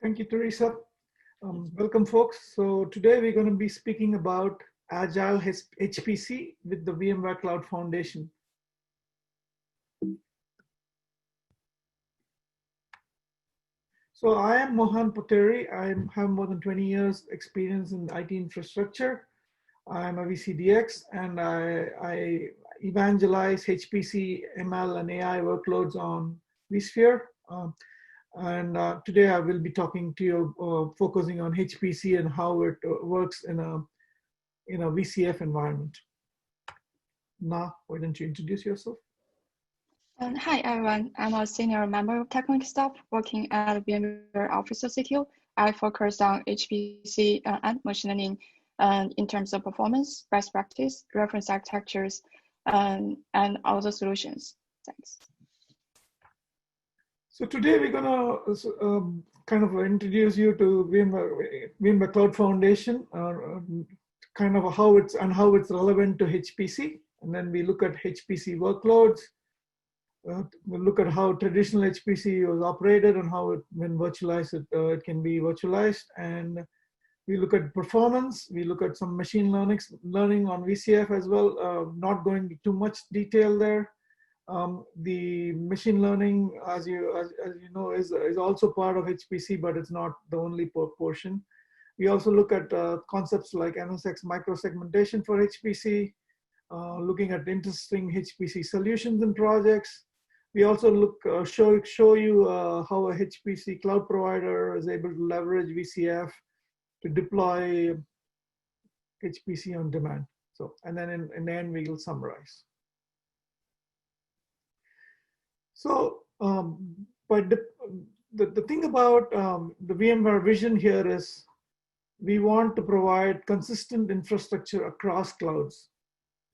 Thank you, Teresa. Welcome, folks. So today we're going to be speaking about Agile HPC with the VMware Cloud Foundation. So I am Mohan Poteri. I have more than 20 years experience in IT infrastructure. I'm a VCDX and I evangelize HPC, ML, and AI workloads on vSphere. Today I will be talking to you, focusing on HPC and how it works in a VCF environment. Na, why don't you introduce yourself? Hi, everyone. I'm a senior member of technical staff working at VMware Office of CTO. I focus on HPC and machine learning in terms of performance, best practice, reference architectures, and other solutions. Thanks. So today we're going to kind of introduce you to VMware Cloud Foundation, kind of how it's relevant to HPC, and then we look at HPC workloads. We'll look at how traditional HPC was operated and how when virtualized, it can be virtualized. And we look at performance. We look at some machine learning on VCF as well, not going into too much detail there. The machine learning, as you know, is also part of HPC, but it's not the only portion. We also look at concepts like NSX microsegmentation for HPC, looking at interesting HPC solutions and projects. We also show you how a HPC cloud provider is able to leverage VCF to deploy HPC on demand. So, and then in the end, we will summarize. So, but the thing about the VMware vision here is we want to provide consistent infrastructure across clouds.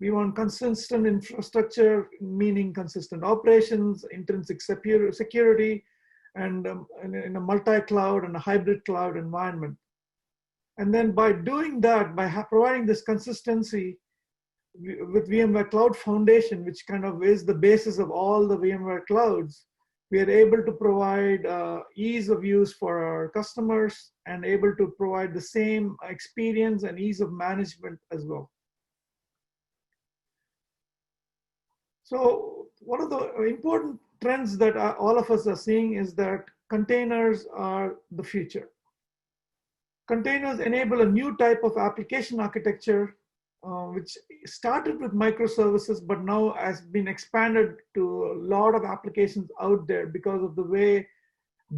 We want consistent infrastructure, meaning consistent operations, intrinsic security, and in a multi-cloud and a hybrid cloud environment. And then by doing that, by providing this consistency with VMware Cloud Foundation, which kind of is the basis of all the VMware clouds, we are able to provide ease of use for our customers and able to provide the same experience and ease of management as well. So one of the important trends that all of us are seeing is that containers are the future. Containers enable a new type of application architecture, which started with microservices, but now has been expanded to a lot of applications out there because of the way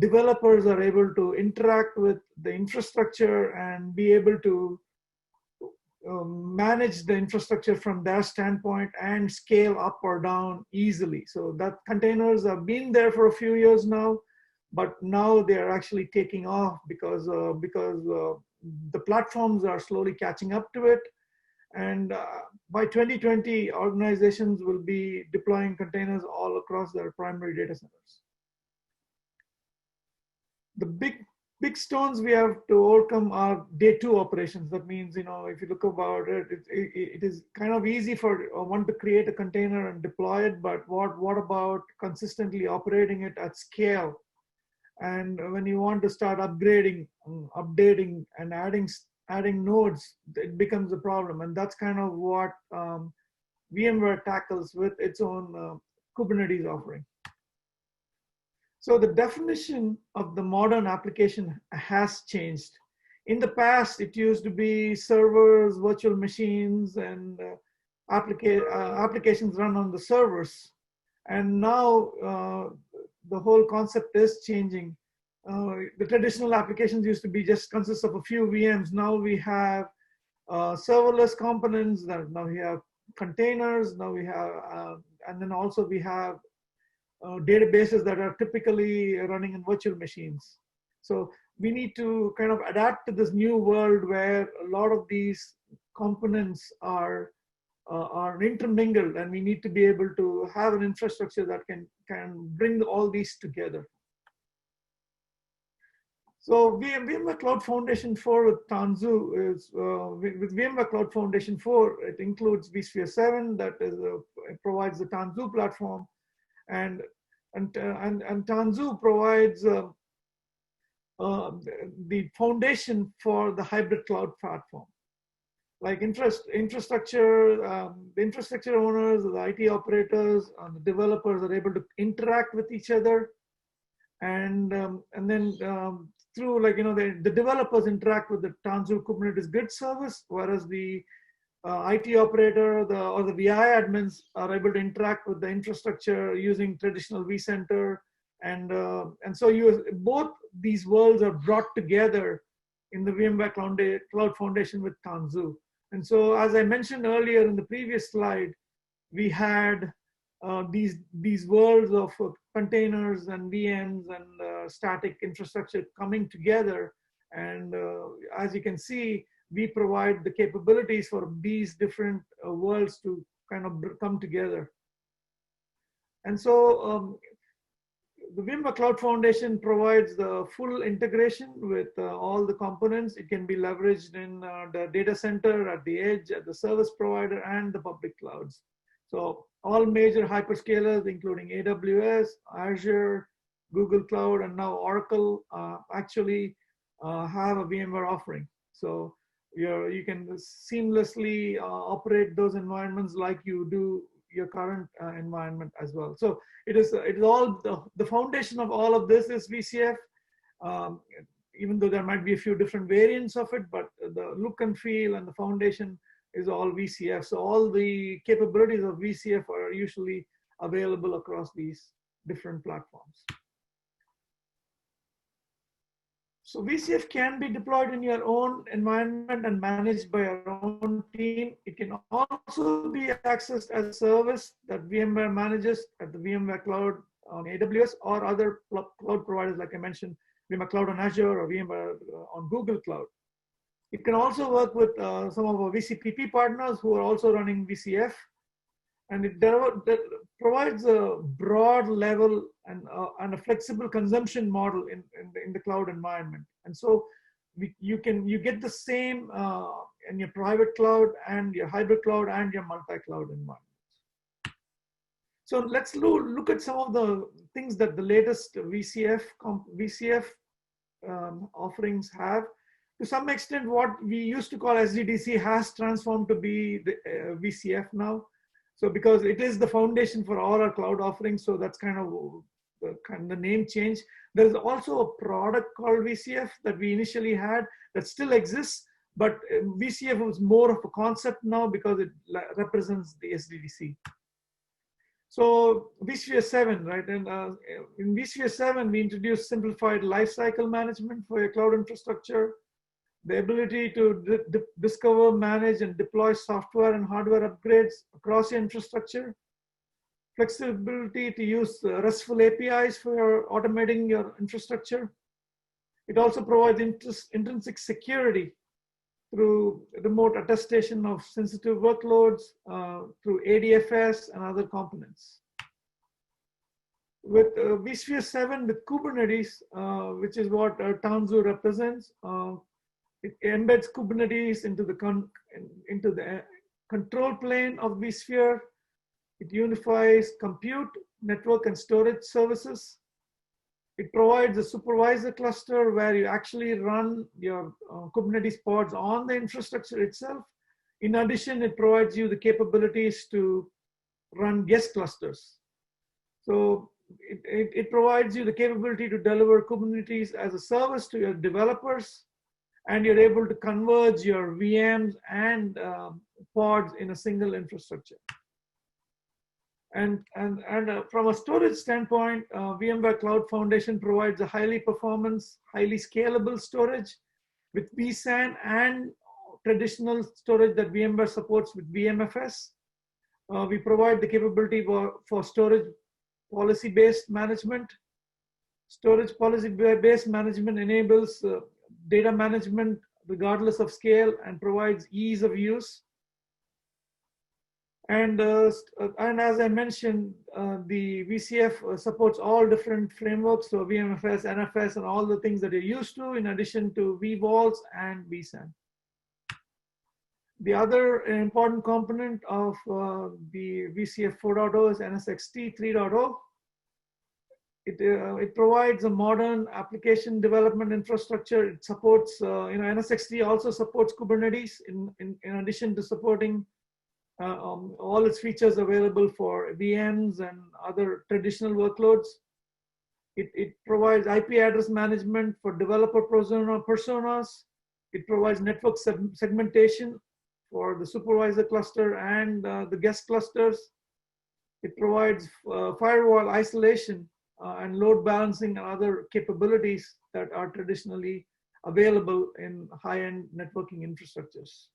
developers are able to interact with the infrastructure and be able to manage the infrastructure from their standpoint and scale up or down easily. So that containers have been there for a few years now, but now they're actually taking off because the platforms are slowly catching up to it. And by 2020, organizations will be deploying containers all across their primary data centers. The big stones we have to overcome are day two operations. That means, if you look about it, it is kind of easy for one to create a container and deploy it, but what about consistently operating it at scale? And when you want to start upgrading, updating, and adding nodes, it becomes a problem. And that's kind of what VMware tackles with its own Kubernetes offering. So the definition of the modern application has changed. In the past, it used to be servers, virtual machines, and applications run on the servers. And now the whole concept is changing. The traditional applications used to be just consist of a few VMs. Now we have serverless components. Now we have containers. Now we have, and then also we have databases that are typically running in virtual machines. So we need to kind of adapt to this new world where a lot of these components are intermingled, and we need to be able to have an infrastructure that can bring all these together. So VMware Cloud Foundation 4 with Tanzu is, with VMware Cloud Foundation 4, it includes vSphere 7 that it provides the Tanzu platform. And Tanzu provides the foundation for the hybrid cloud platform. Like infrastructure, the infrastructure owners, the IT operators, the developers are able to interact with each other, and then through, like, the developers interact with the Tanzu Kubernetes grid service, whereas the IT operator or the VI admins are able to interact with the infrastructure using traditional vCenter, and so both these worlds are brought together in the VMware Cloud Foundation with Tanzu. And so, as I mentioned earlier in the previous slide, we had these worlds of containers and VMs and static infrastructure coming together. And as you can see, we provide the capabilities for these different worlds to kind of come together. And so the VMware Cloud Foundation provides the full integration with all the components. It can be leveraged in the data center, at the edge, at the service provider, and the public clouds. So all major hyperscalers, including AWS, Azure, Google Cloud, and now Oracle, actually have a VMware offering. So you can seamlessly operate those environments like you do your current environment as well. So it is all the foundation of all of this is VCF, even though there might be a few different variants of it, but the look and feel and the foundation is all VCF. So all the capabilities of VCF are usually available across these different platforms. So VCF can be deployed in your own environment and managed by your own team. It can also be accessed as a service that VMware manages at the VMware Cloud on AWS or other cloud providers, like I mentioned, VMware Cloud on Azure or VMware on Google Cloud. It can also work with some of our VCPP partners who are also running VCF. And it provides a broad level and a flexible consumption model in the cloud environment. And so you get the same in your private cloud and your hybrid cloud and your multi-cloud environments. So let's look at some of the things that the latest VCF offerings have. To some extent, what we used to call SDDC has transformed to be the VCF now. So because it is the foundation for all our cloud offerings, so that's kind of the name change. There's also a product called VCF that we initially had that still exists, but VCF was more of a concept now because it represents the SDDC. So vSphere 7, right? And in vSphere 7, we introduced simplified lifecycle management for your cloud infrastructure, the ability to discover, manage, and deploy software and hardware upgrades across your infrastructure, flexibility to use RESTful APIs for automating your infrastructure. It also provides intrinsic security through remote attestation of sensitive workloads, through ADFS and other components. With vSphere 7 with Kubernetes, which is what Tanzu represents, it embeds Kubernetes into the control plane of vSphere. It unifies compute, network, and storage services. It provides a supervisor cluster where you actually run your Kubernetes pods on the infrastructure itself. In addition, it provides you the capabilities to run guest clusters. So it provides you the capability to deliver Kubernetes as a service to your developers, and you're able to converge your VMs and pods in a single infrastructure. And from a storage standpoint, VMware Cloud Foundation provides a highly performance, highly scalable storage with vSAN and traditional storage that VMware supports with VMFS. We provide the capability for storage policy-based management. Storage policy-based management enables data management regardless of scale and provides ease of use. And as I mentioned, the VCF supports all different frameworks, so VMFS, NFS, and all the things that you're used to, in addition to vVols and vSAN. The other important component of the VCF 4.0 is NSXT 3.0. It provides a modern application development infrastructure. It supports, NSXT also supports Kubernetes in addition to supporting all its features available for VMs and other traditional workloads. It provides IP address management for developer personas. It provides network segmentation for the supervisor cluster and the guest clusters. It provides firewall isolation and load balancing and other capabilities that are traditionally available in high-end networking infrastructures.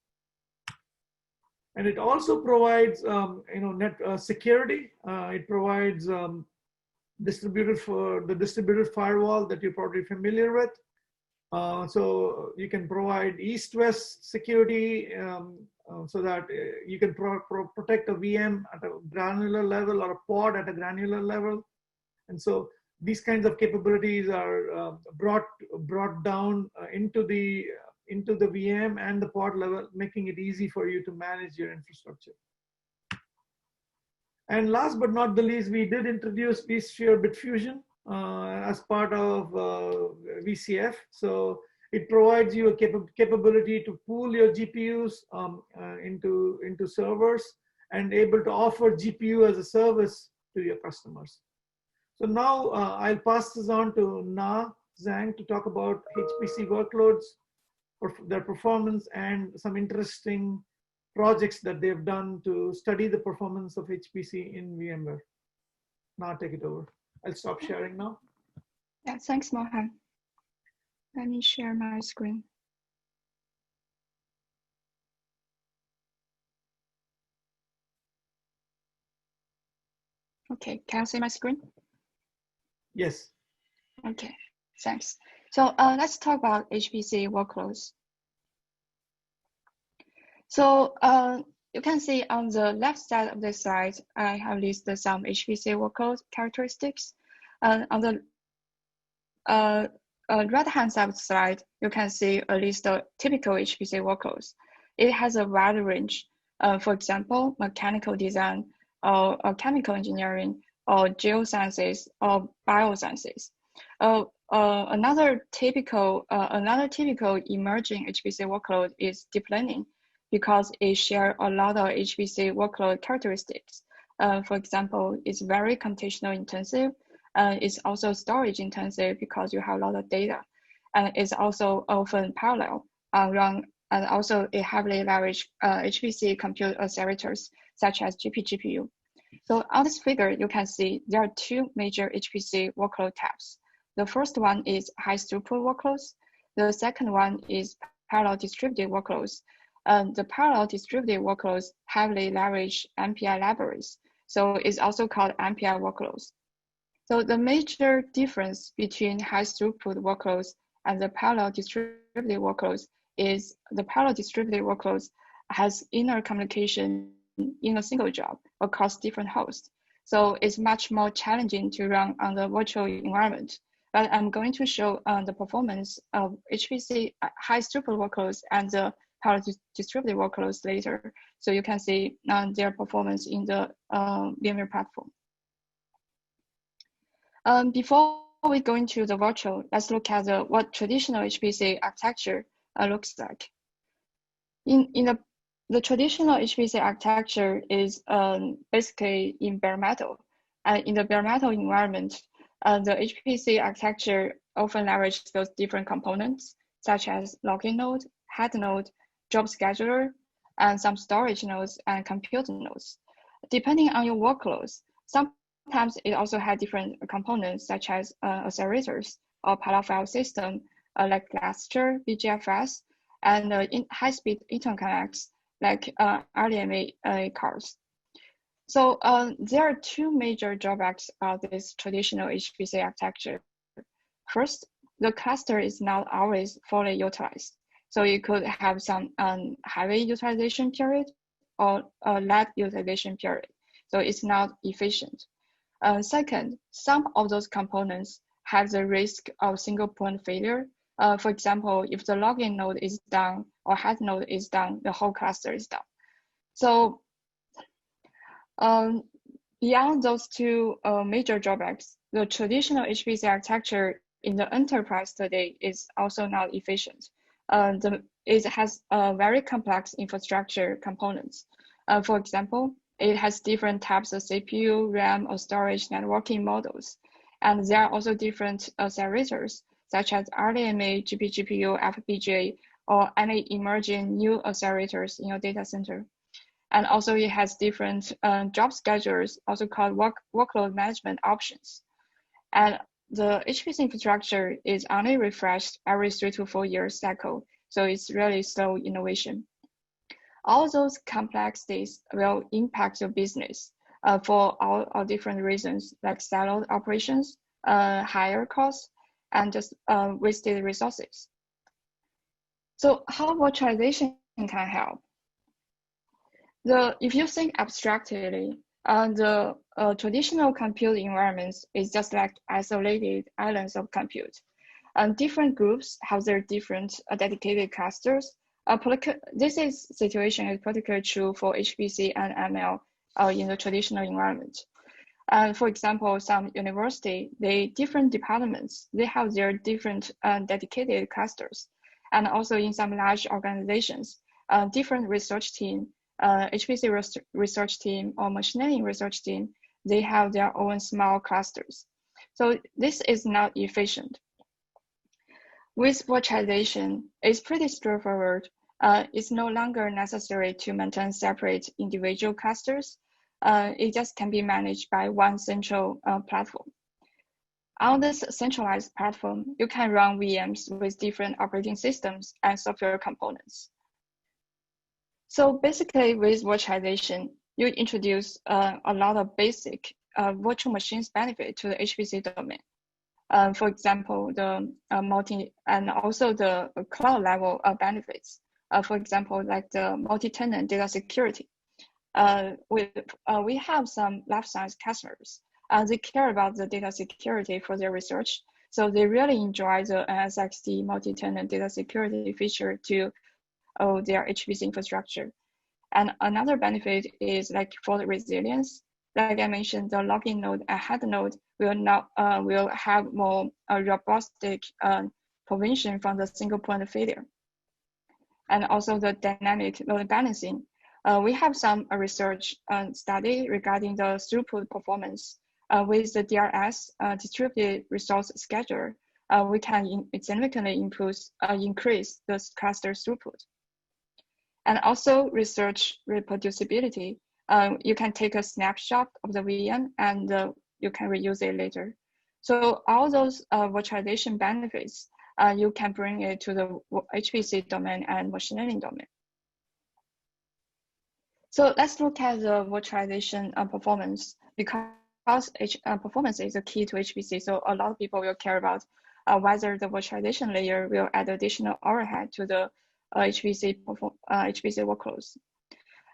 And it also provides, security. It provides distributed firewall that you're probably familiar with. So you can provide east-west security so that you can protect a VM at a granular level or a pod at a granular level. And so these kinds of capabilities are brought down into the VM and the pod level, making it easy for you to manage your infrastructure. And last but not the least, we did introduce vSphere Bitfusion as part of VCF. So it provides you a capability to pool your GPUs into servers and able to offer GPU as a service to your customers. So now I'll pass this on to Na Zhang to talk about HPC workloads, their performance, and some interesting projects that they've done to study the performance of HPC in VMware. Now take it over. I'll stop sharing now. Yeah, thanks, Mohan. Let me share my screen. Okay, can you see my screen? Yes. Okay, thanks. So let's talk about HPC workloads. So you can see on the left side of the slide, I have listed some HPC workload characteristics. On the right-hand side of the slide, you can see a list of typical HPC workloads. It has a wide range. For example, mechanical design, or chemical engineering, or geosciences, or biosciences. Another typical emerging HPC workload is deep learning, because it shares a lot of HPC workload characteristics. For example, it's very computational intensive. It's also storage intensive because you have a lot of data. And it's also often parallel, and also it heavily leverage HPC compute accelerators such as GPU. So on this figure, you can see there are two major HPC workload types. The first one is high throughput workloads. The second one is parallel distributed workloads. The parallel distributed workloads heavily leverage MPI libraries. So it's also called MPI workloads. So the major difference between high throughput workloads and the parallel distributed workloads is the parallel distributed workloads has inner communication in a single job across different hosts. So it's much more challenging to run on the virtual environment. But I'm going to show the performance of HPC high throughput workloads and the parallel distributed workloads later. So you can see their performance in the VMware platform. Before we go into the virtual, let's look at what traditional HPC architecture looks like. The traditional HPC architecture is basically in bare metal. In the bare metal environment, the HPC architecture often leverages those different components, such as login node, head node, job scheduler, and some storage nodes and compute nodes. Depending on your workloads, sometimes it also has different components, such as accelerators or parallel file system, like cluster, BGFS, and high-speed interconnects, like RDMA cards. So there are two major drawbacks of this traditional HPC architecture. First, the cluster is not always fully utilized. So you could have some heavy utilization period or a light utilization period. So it's not efficient. Second, some of those components have the risk of single point failure. For example, if the login node is down or head node is down, the whole cluster is down. So Beyond those two major drawbacks, the traditional HPC architecture in the enterprise today is also not efficient. It has very complex infrastructure components. For example, it has different types of CPU, RAM, or storage networking models. And there are also different accelerators, such as RDMA, GPGPU, FPGA, or any emerging new accelerators in your data center. And also it has different job schedules, also called workload management options. And the HPC infrastructure is only refreshed every 3 to 4 years cycle. So it's really slow innovation. All those complexities will impact your business for all different reasons, like siloed operations, higher costs, and just wasted resources. So how virtualization can help? If you think abstractly, the traditional compute environments is just like isolated islands of compute. Different groups have their different dedicated clusters. This situation is particularly true for HPC and ML in the traditional environment. For example, some university, different departments, they have their different dedicated clusters. And also in some large organizations, different research team, HPC research team or machine learning research team, they have their own small clusters. So this is not efficient. With virtualization, it's pretty straightforward. It's no longer necessary to maintain separate individual clusters. It just can be managed by one central platform. On this centralized platform, you can run VMs with different operating systems and software components. So basically with virtualization, you introduce a lot of basic virtual machines benefit to the HPC domain. For example, the and also the cloud level benefits. For example, like the multi-tenant data security. We have some life science customers. They care about the data security for their research. So they really enjoy the NSXT multi-tenant data security feature to their HPC infrastructure. And another benefit is like for the resilience. Like I mentioned, the login node and head node will have more robust prevention from the single point of failure. And also the dynamic load balancing. We have some research study regarding the throughput performance with the DRS distributed resource scheduler. We can significantly increase the cluster throughput. And also research reproducibility. You can take a snapshot of the VM and you can reuse it later. So all those virtualization benefits, you can bring it to the HPC domain and machine learning domain. So let's look at the virtualization performance, because performance is a key to HPC. So a lot of people will care about whether the virtualization layer will add additional overhead to the HPC workloads.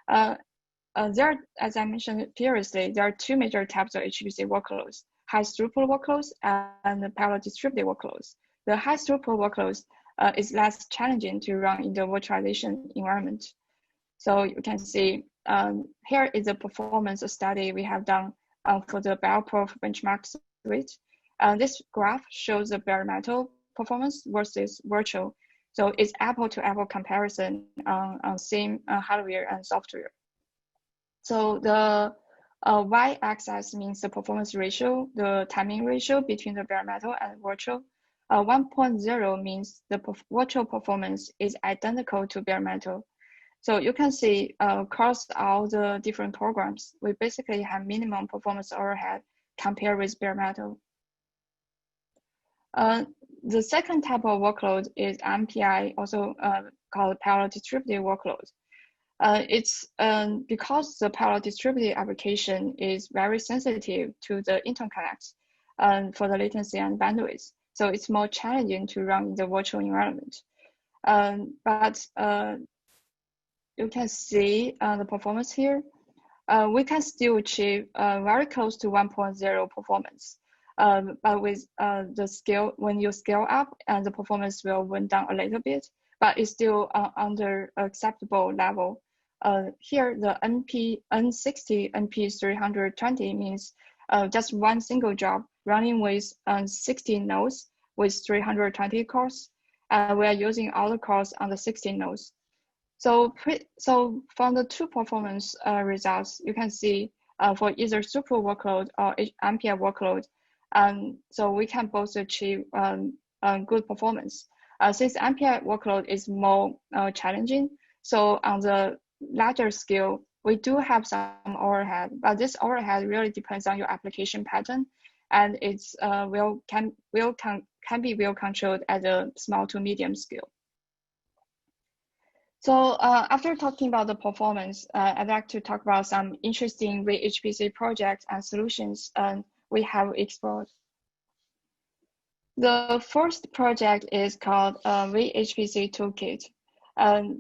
As I mentioned previously, there are two major types of HPC workloads: high throughput workloads and parallel distributed workloads. The high throughput workloads is less challenging to run in the virtualization environment. So you can see here is a performance study we have done for the BioProf benchmark suite. This graph shows the bare metal performance versus virtual. So it's apple-to-apple comparison on same hardware and software. So the y-axis means the performance ratio, the timing ratio between the bare metal and virtual. 1.0 means the virtual performance is identical to bare metal. So you can see across all the different programs, we basically have minimum performance overhead compared with bare metal. The second type of workload is MPI, also called parallel distributed workload. It's because the parallel distributed application is very sensitive to the interconnect for the latency and bandwidth. So it's more challenging to run in the virtual environment. But you can see the performance here. We can still achieve very close to 1.0 performance. But with the scale, when you scale up, the performance will went down a little bit, but it's still under acceptable level Here, the N60 NP320 means just one single job running with 16 nodes with 320 cores. We are using all the cores on the 16 nodes. So from the two performance results, you can see for either super workload or MPI workload, so we can both achieve good performance. Since MPI workload is more challenging, so on the larger scale, we do have some overhead, but this overhead really depends on your application pattern, and it's can be well controlled at a small to medium scale. So after talking about the performance, I'd like to talk about some interesting HPC projects and solutions we have explored. The first project is called HPC Toolkit.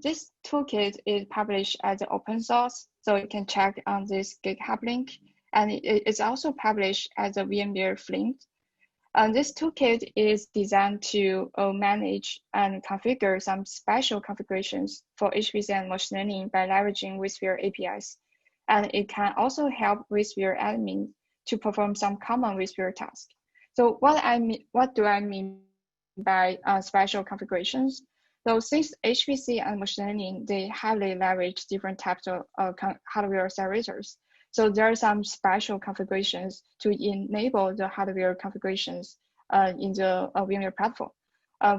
This toolkit is published as open source, so you can check on this GitHub link, and it's also published as a VMware Flink. This toolkit is designed to manage and configure some special configurations for HPC and machine learning by leveraging vSphere APIs. And it can also help vSphere admin to perform some common vSphere tasks. So what do I mean by special configurations? So since HPC and machine learning, they heavily leverage different types of hardware accelerators. So there are some special configurations to enable the hardware configurations in the VMware platform.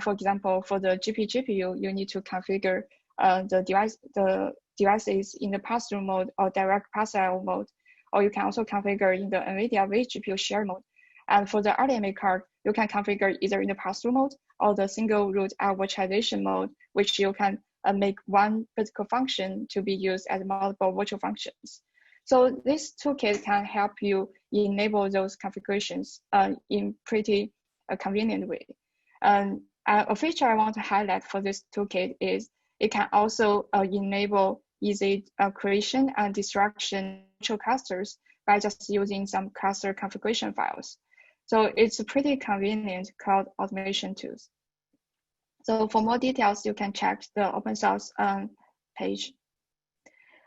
For example, for the GPU, you need to configure the devices in the pass-through mode or direct pass-IO mode, or you can also configure in the NVIDIA vGPU share mode. And for the RDMA card, you can configure either in the pass-through mode or the single root virtualization mode, which you can make one physical function to be used as multiple virtual functions. So this toolkit can help you enable those configurations in pretty convenient way. A feature I want to highlight for this toolkit is it can also enable easy creation and destruction of clusters by just using some cluster configuration files. So it's a pretty convenient cloud automation tools. So for more details, you can check the open source page.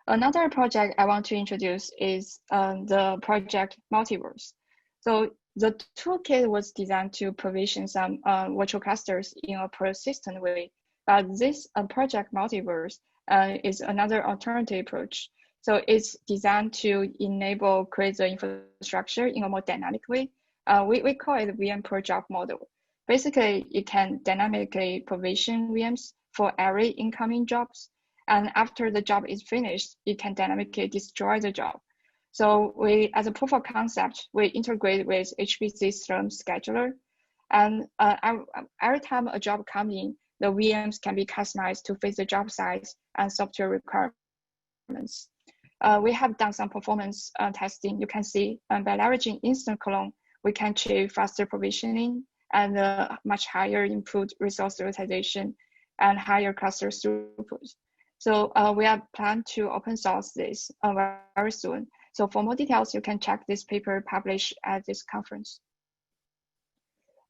Another project I want to introduce is the project Multiverse. So the toolkit was designed to provision some virtual clusters in a persistent way, but this project Multiverse is another alternative approach. So it's designed to enable create the infrastructure in a more dynamic way. We call it VM per job model. Basically, you can dynamically provision VMs for every incoming jobs. And after the job is finished, you can dynamically destroy the job. So as a proof of concept, we integrate with HPC Slurm scheduler. And every time a job comes in, the VMs can be customized to fit the job size and software requirements. We have done some performance testing. You can see by leveraging instant clone, we can achieve faster provisioning and much higher improved resource utilization and higher cluster throughput. So we are planning to open source this very soon. So for more details, you can check this paper published at this conference.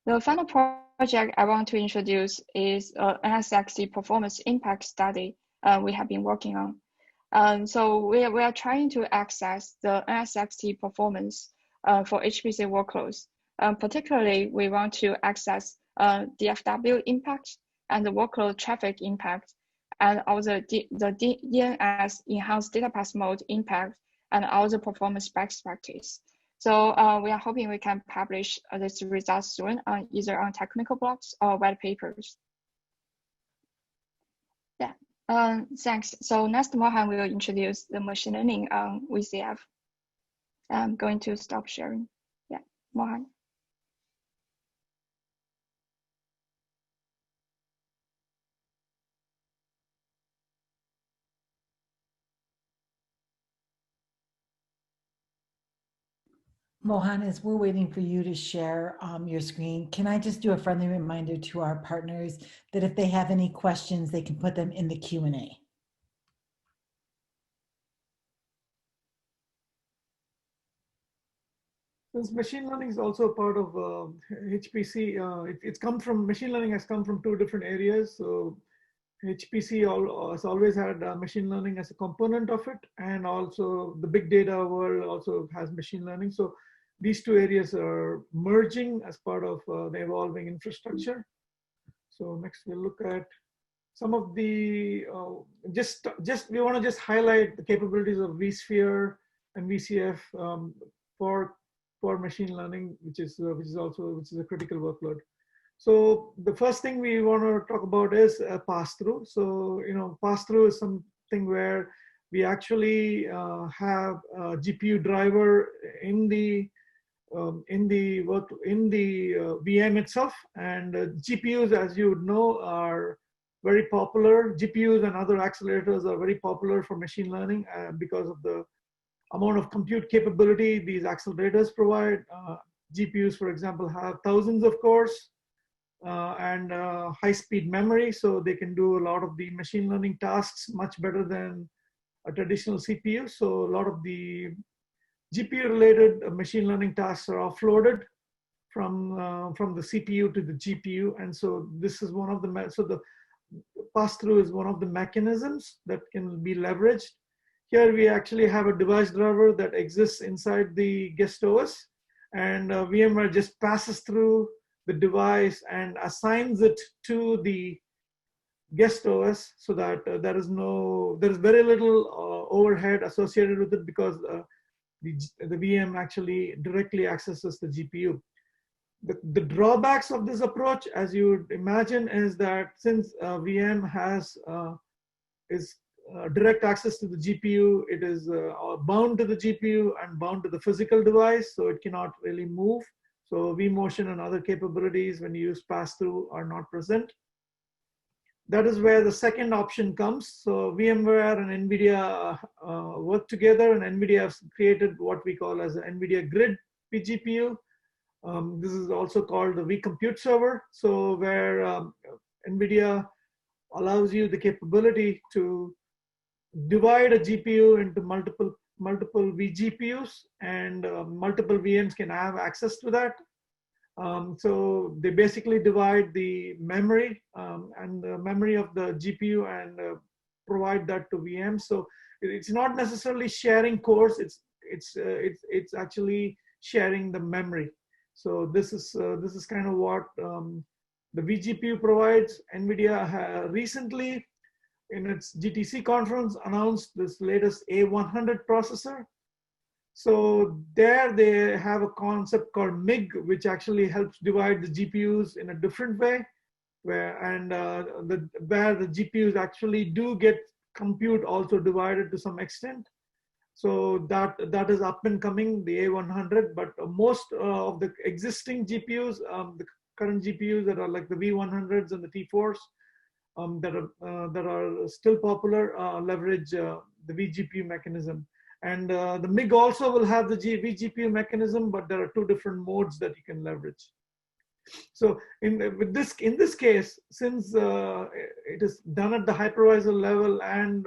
The final project I want to introduce is NSXT performance impact study we have been working on. So we are trying to access the NSXT performance for HPC workloads. Particularly, we want to access DFW impact and the workload traffic impact, and also the DNS enhanced data path mode impact, and all the performance best practice. So we are hoping we can publish this results soon, either on technical blogs or white papers. Yeah, thanks. So next, Mohan will introduce the machine learning on VCF. I'm going to stop sharing. Yeah, Mohan. Mohan, as we're waiting for you to share your screen, can I just do a friendly reminder to our partners that if they have any questions, they can put them in the Q&A. Since machine learning is also part of HPC, it's come from, machine learning has come from two different areas. So HPC has always had machine learning as a component of it, and also the big data world also has machine learning. So these two areas are merging as part of the evolving infrastructure. So next we'll look at some of the, we want to just highlight the capabilities of vSphere and VCF for machine learning, which is a critical workload. So the first thing we want to talk about is pass-through. So, pass-through is something where we actually have a GPU driver in the VM itself, and GPUs, as you would know, are very popular. GPUs and other accelerators are very popular for machine learning because of the amount of compute capability these accelerators provide. GPUs, for example, have thousands of cores and high-speed memory, so they can do a lot of the machine learning tasks much better than a traditional CPU. So a lot of the GPU-related machine learning tasks are offloaded from the CPU to the GPU, and so this is one of the the pass-through is one of the mechanisms that can be leveraged. Here we actually have a device driver that exists inside the guest OS, and VMware just passes through the device and assigns it to the guest OS, so that there is very little overhead associated with it, because the VM actually directly accesses the GPU. The drawbacks of this approach, as you would imagine, is that since VM has direct access to the GPU, it is bound to the GPU and bound to the physical device, so it cannot really move. So vMotion and other capabilities when you use pass-through are not present. That is where the second option comes. So VMware and NVIDIA work together, and NVIDIA has created what we call as an NVIDIA Grid vGPU. This is also called the vCompute server. So where NVIDIA allows you the capability to divide a GPU into multiple vGPUs, and multiple VMs can have access to that. So they basically divide the memory and the memory of the GPU and provide that to VMs. So it's not necessarily sharing cores; it's actually sharing the memory. So this is kind of what the vGPU provides. NVIDIA recently, in its GTC conference, announced this latest A100 processor. So there they have a concept called MIG, which actually helps divide the GPUs in a different way, where the GPUs actually do get compute also divided to some extent. So that is up and coming, the A100. But most of the existing GPUs, the current GPUs that are like the V100s and the T4s, that are still popular, leverage the vGPU mechanism. And the MIG also will have the vGPU mechanism, but there are two different modes that you can leverage. So in this case, since it is done at the hypervisor level, and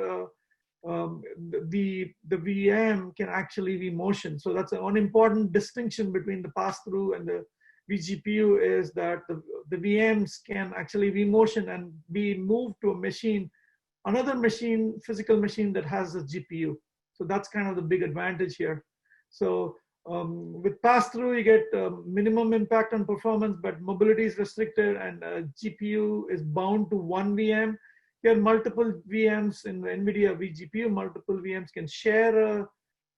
the VM can actually vMotion. So that's one important distinction between the pass-through and the vGPU, is that the VMs can actually vMotion and be moved to a machine, another machine, physical machine that has a GPU. So that's kind of the big advantage here. So with pass-through, you get minimum impact on performance, but mobility is restricted, and GPU is bound to one VM. Here, multiple VMs in the NVIDIA vGPU, multiple VMs can share a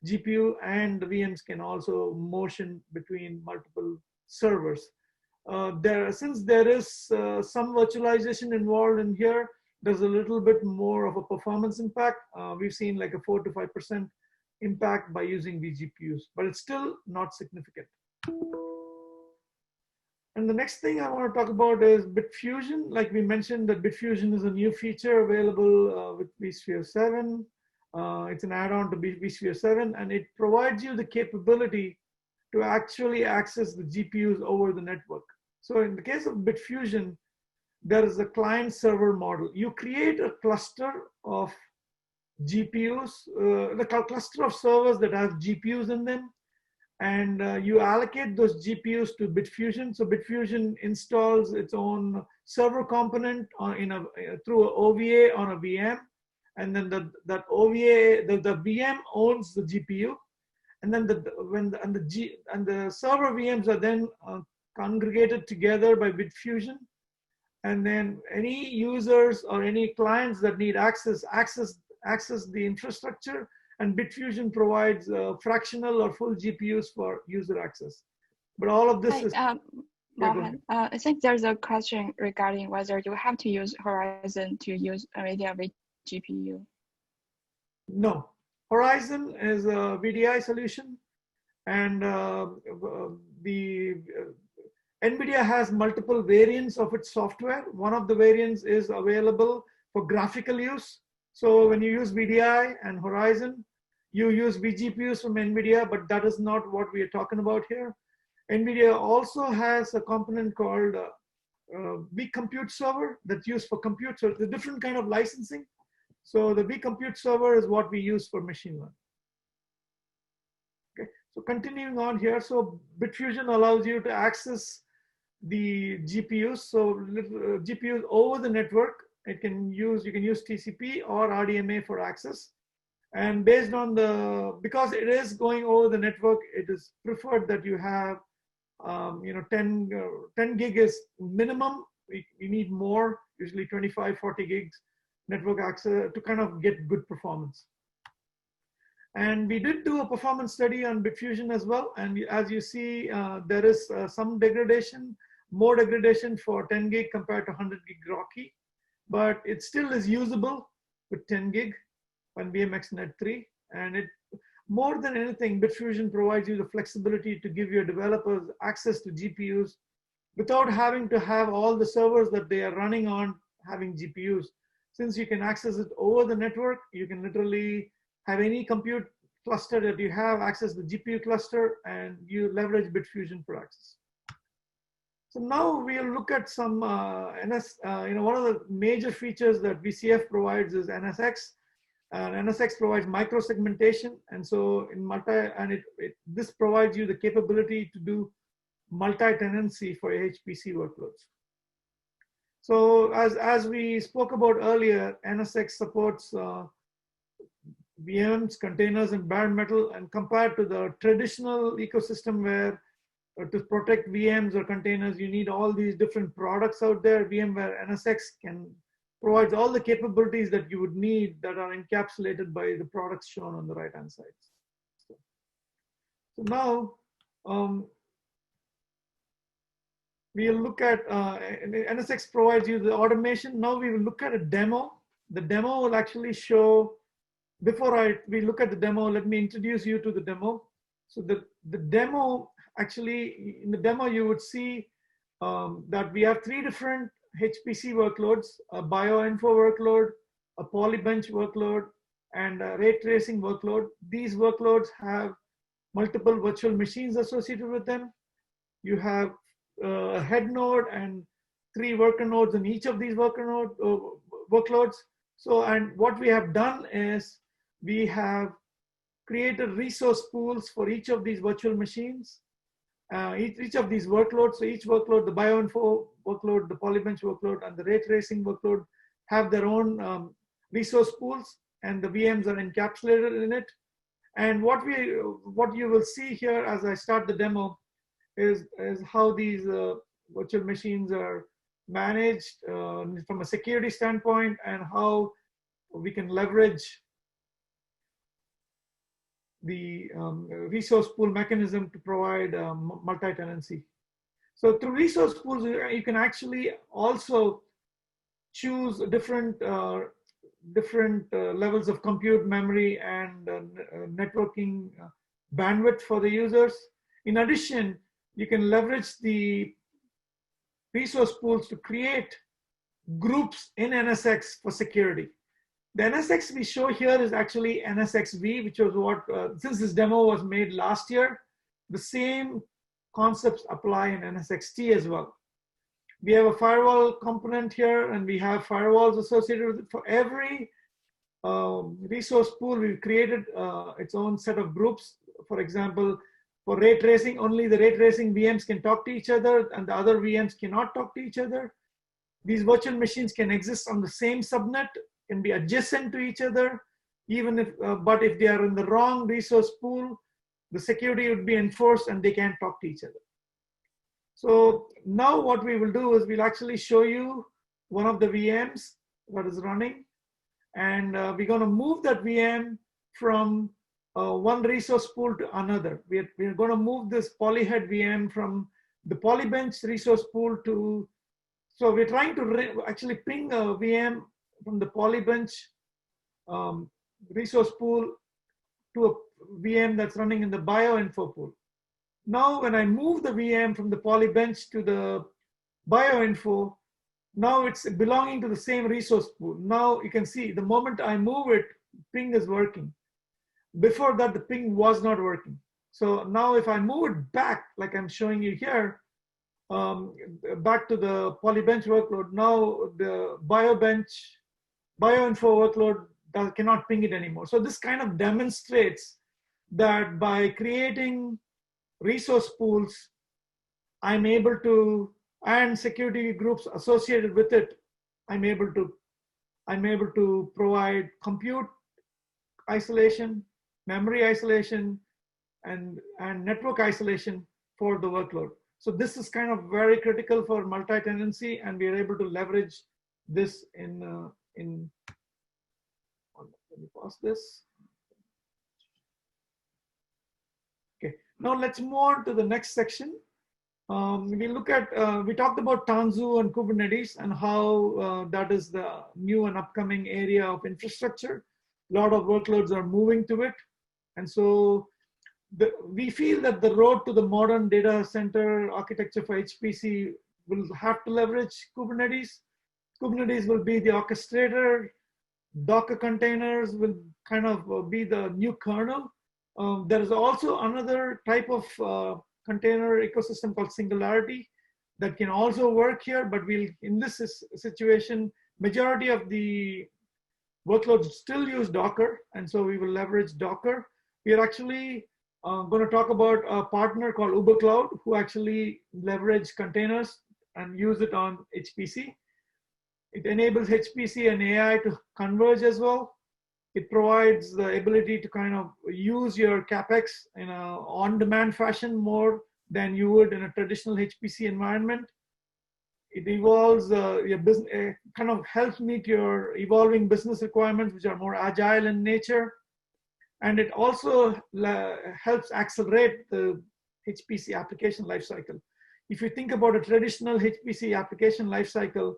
GPU, and the VMs can also motion between multiple servers. Since there is some virtualization involved in here, there's a little bit more of a performance impact. We've seen like a 4 to 5% impact by using vGPUs, but it's still not significant. And the next thing I want to talk about is BitFusion. Like we mentioned, that BitFusion is a new feature available with vSphere 7. It's an add-on to vSphere 7, and it provides you the capability to actually access the GPUs over the network. So in the case of BitFusion, there is a client-server model. You create a cluster of GPUs, the cluster of servers that have GPUs in them, and you allocate those GPUs to Bitfusion. So Bitfusion installs its own server component through an OVA on a VM, and then that OVA, the VM owns the GPU, and then the server VMs are then congregated together by Bitfusion, and then any users or any clients that need access the infrastructure, and Bitfusion provides fractional or full GPUs for user access. But all of this is. Mohan, I think there's a question regarding whether you have to use Horizon to use NVIDIA GPU. No, Horizon is a VDI solution, and NVIDIA has multiple variants of its software. One of the variants is available for graphical use. So when you use VDI and Horizon, you use vGPUs from NVIDIA, but that is not what we are talking about here. NVIDIA also has a component called vCompute server that's used for compute. So it's a different kind of licensing. So the vCompute server is what we use for machine learning. Okay, so continuing on here. So Bitfusion allows you to access the GPUs. So GPUs over the network. You can use TCP or RDMA for access. And based on because it is going over the network, it is preferred that you have 10 gig is minimum. You need more, usually 25, 40 gigs network access to kind of get good performance. And we did do a performance study on Bitfusion as well. And as you see, there is some degradation, more degradation for 10 gig compared to 100 gig Rocky, but it still is usable with 10 gig on VMX-Net 3. And more than anything, Bitfusion provides you the flexibility to give your developers access to GPUs without having to have all the servers that they are running on having GPUs. Since you can access it over the network, you can literally have any compute cluster that you have access the GPU cluster, and you leverage Bitfusion for access. So now we'll look at some one of the major features that VCF provides is NSX. NSX provides micro-segmentation, and so this provides you the capability to do multi-tenancy for HPC workloads. So as we spoke about earlier, NSX supports VMs, containers, and bare metal, and compared to the traditional ecosystem where to protect VMs or containers, you need all these different products out there. VMware NSX provides all the capabilities that you would need that are encapsulated by the products shown on the right-hand side. So now we'll look at, NSX provides you the automation. Now we will look at a demo. The demo will actually show, before we look at the demo, let me introduce you to the demo. So the demo, actually, in the demo, you would see that we have 3 different HPC workloads: a bioinfo workload, a polybench workload, and a ray tracing workload. These workloads have multiple virtual machines associated with them. You have a head node and 3 worker nodes in each of these workloads. So, and what we have done is we have created resource pools for each of these virtual machines. Each of these workloads, so each workload, the bioinfo workload, the polybench workload, and the ray tracing workload have their own resource pools, and the VMs are encapsulated in it. And what you will see here as I start the demo is how these virtual machines are managed from a security standpoint, and how we can leverage the resource pool mechanism to provide multi-tenancy. So through resource pools, you can actually also choose different levels of compute memory and networking bandwidth for the users. In addition, you can leverage the resource pools to create groups in NSX for security. The NSX we show here is actually NSXV, which was what, since this demo was made last year, the same concepts apply in NSXT as well. We have a firewall component here, and we have firewalls associated with it. For every resource pool, we've created its own set of groups. For example, For ray tracing, only the ray tracing VMs can talk to each other and the other VMs cannot talk to each other. These virtual machines can exist on the same subnet, can be adjacent to each other, even if, but if they are in the wrong resource pool, the security would be enforced and they can't talk to each other. So now what we will do is we'll actually show you one of the VMs that is running, and we're going to move that VM from one resource pool to another. We're going to move this polyhead VM from the polybench resource pool to, so we're trying to actually ping a VM from the polybench resource pool to a VM that's running in the bioinfo pool. Now, when I move the VM from the polybench to the bioinfo, now it's belonging to the same resource pool. Now you can see the moment I move it, ping is working. Before that, the ping was not working. So now if I move it back, like I'm showing you here, back to the polybench workload, now the bioinfo workload cannot ping it anymore. So this kind of demonstrates that by creating resource pools, I'm able to, and security groups associated with it, I'm able to provide compute isolation, memory isolation, and network isolation for the workload. So this is kind of very critical for multi-tenancy, and we are able to leverage this in let me pause this. Okay, now let's move on to the next section. We look at, we talked about Tanzu and Kubernetes and how that is the new and upcoming area of infrastructure. A lot of workloads are moving to it. And so we feel that the road to the modern data center architecture for HPC will have to leverage Kubernetes. Kubernetes will be the orchestrator. Docker containers will kind of be the new kernel. There is also another type of container ecosystem called Singularity that can also work here, but we'll, in this situation, majority of the workloads still use Docker, and so we will leverage Docker. We are actually going to talk about a partner called UberCloud, who actually leverage containers and use it on HPC. It enables HPC and AI to converge as well. It provides the ability to kind of use your CapEx in a on-demand fashion more than you would in a traditional HPC environment. It evolves your business, kind of helps meet your evolving business requirements, which are more agile in nature. And it also helps accelerate the HPC application lifecycle. If you think about a traditional HPC application lifecycle,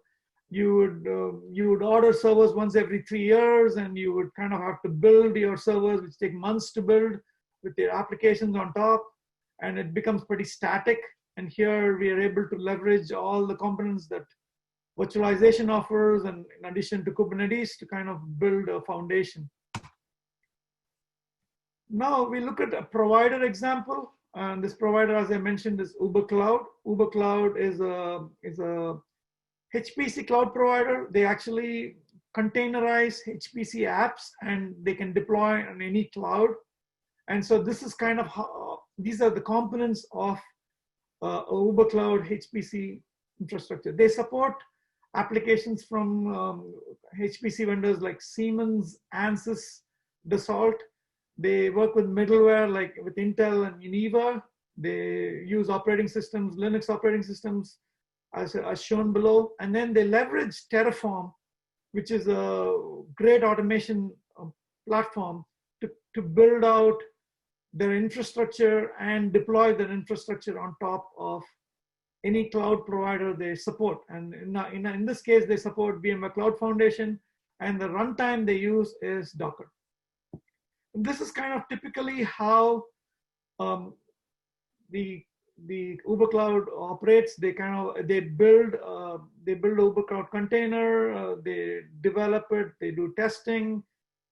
you would order servers once every 3 years, and you would kind of have to build your servers, which take months to build with their applications on top, and it becomes pretty static. And here we are able to leverage all the components that virtualization offers, and in addition to Kubernetes, to kind of build a foundation. Now we look at a provider example, and this provider, as I mentioned, is UberCloud. UberCloud is a HPC cloud provider. They actually containerize HPC apps, and they can deploy on any cloud. And so this is kind of how, these are the components of UberCloud HPC infrastructure. They support applications from HPC vendors like Siemens, Ansys, Dassault. They work with middleware like with Intel and Univa. They use operating systems, Linux operating systems, as shown below. And then they leverage Terraform, which is a great automation platform to build out their infrastructure and deploy their infrastructure on top of any cloud provider they support. And in this case, they support VMware Cloud Foundation, and the runtime they use is Docker. And this is kind of typically how the UberCloud operates. They build UberCloud container, they develop it, they do testing,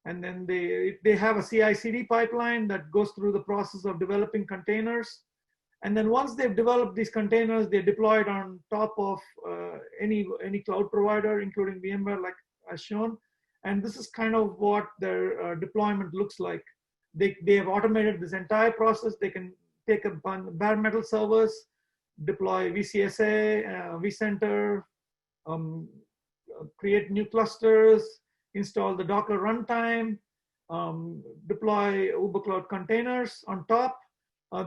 and then they have a CI/CD pipeline that goes through the process of developing containers. And then once they've developed these containers, they deploy it on top of any cloud provider, including VMware, like as shown. And this is kind of what their deployment looks like. They have automated this entire process. They can take a bare metal servers, deploy VCSA, vCenter, create new clusters, install the Docker runtime, deploy UberCloud containers on top.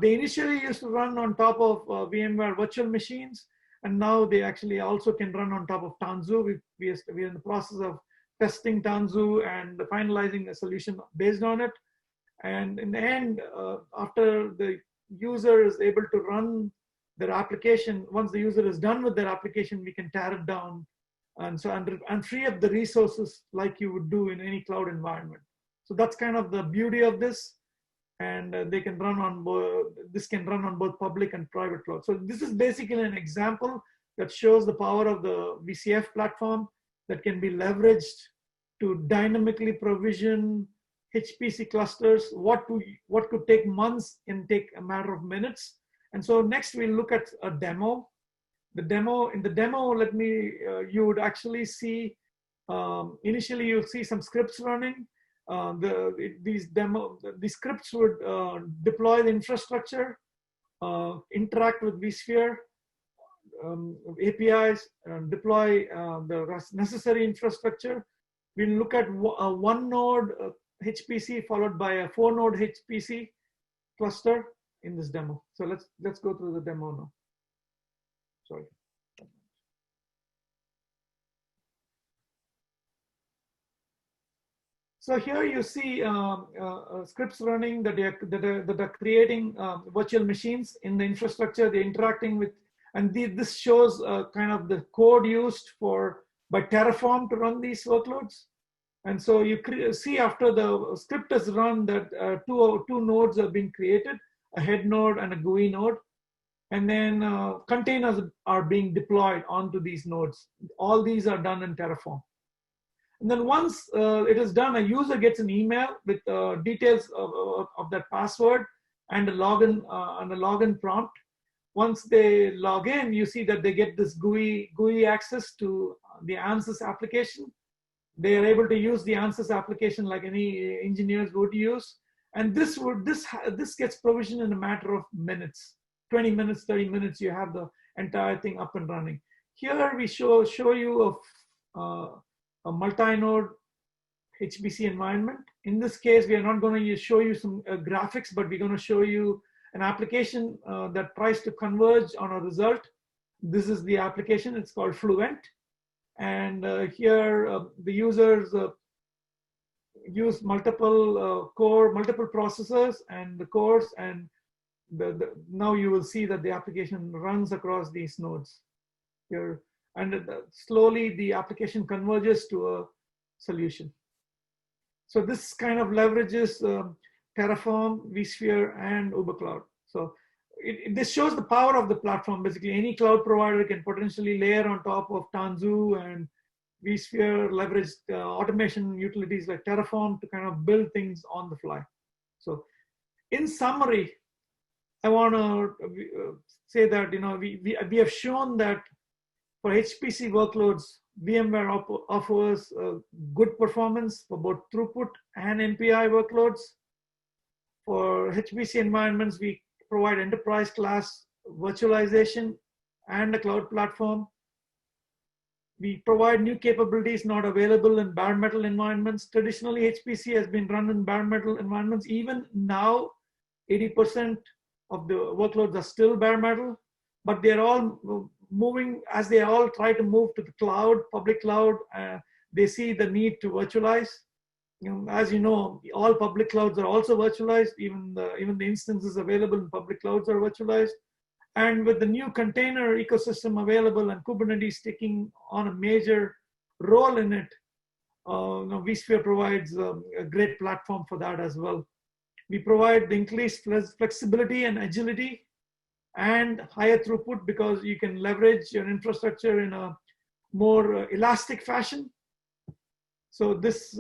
They initially used to run on top of VMware virtual machines, and now they actually also can run on top of Tanzu. We're in the process of testing Tanzu and finalizing a solution based on it. And in the end, after the user is able to run their application, once the user is done with their application, we can tear it down and free up the resources like you would do in any cloud environment. So that's kind of the beauty of this. And they can run on this can run on both public and private cloud. So this is basically an example that shows the power of the VCF platform that can be leveraged to dynamically provision HPC clusters. What could take months can take a matter of minutes. And so next we'll look at a demo. In the demo, you would actually see, initially you'll see some scripts running. These scripts would deploy the infrastructure, interact with vSphere APIs, deploy the necessary infrastructure. We'll look at a one node HPC followed by a 4-node HPC cluster in this demo. So let's go through the demo now. Sorry. So here you see scripts running that are creating virtual machines in the infrastructure. They're interacting with, and this shows kind of the code used by Terraform to run these workloads. And so you see after the script is run that two nodes have been created, a head node and a GUI node. And then containers are being deployed onto these nodes. All these are done in Terraform. And then once it is done, a user gets an email with details of that password and a login prompt. Once they log in, you see that they get this GUI access to the Ansys application. They are able to use the Ansys application like any engineers would use. And this gets provisioned in a matter of minutes, 20 minutes, 30 minutes, you have the entire thing up and running. Here we show you a multi-node HPC environment. In this case, we are not going to show you some graphics, but we're going to show you an application that tries to converge on a result. This is the application. It's called Fluent. And here the users use multiple processors and the cores, and now you will see that the application runs across these nodes here. And slowly the application converges to a solution. So this kind of leverages Terraform, vSphere, and UberCloud. So this shows the power of the platform. Basically, any cloud provider can potentially layer on top of Tanzu and vSphere, leverage automation utilities like Terraform to kind of build things on the fly. So in summary, I want to say that we have shown that for HPC workloads, VMware offers good performance for both throughput and MPI workloads. For HPC environments, we provide enterprise class virtualization and a cloud platform. We provide new capabilities not available in bare metal environments. Traditionally, HPC has been run in bare metal environments. Even now, 80% of the workloads are still bare metal, but they're all moving, as they all try to move to the cloud, public cloud, they see the need to virtualize. As you know, all public clouds are also virtualized. Even the instances available in public clouds are virtualized. And with the new container ecosystem available and Kubernetes taking on a major role in it, vSphere provides a great platform for that as well. We provide the increased flexibility and agility and higher throughput because you can leverage your infrastructure in a more elastic fashion. So this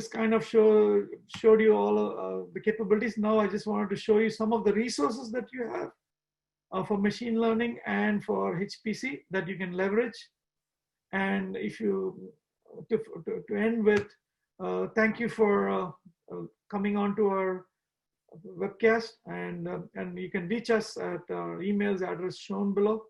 kind of showed you all the capabilities. Now I just wanted to show you some of the resources that you have for machine learning and for HPC that you can leverage. And if you, to end with, thank you for coming on to our webcast, and you can reach us at our emails address shown below.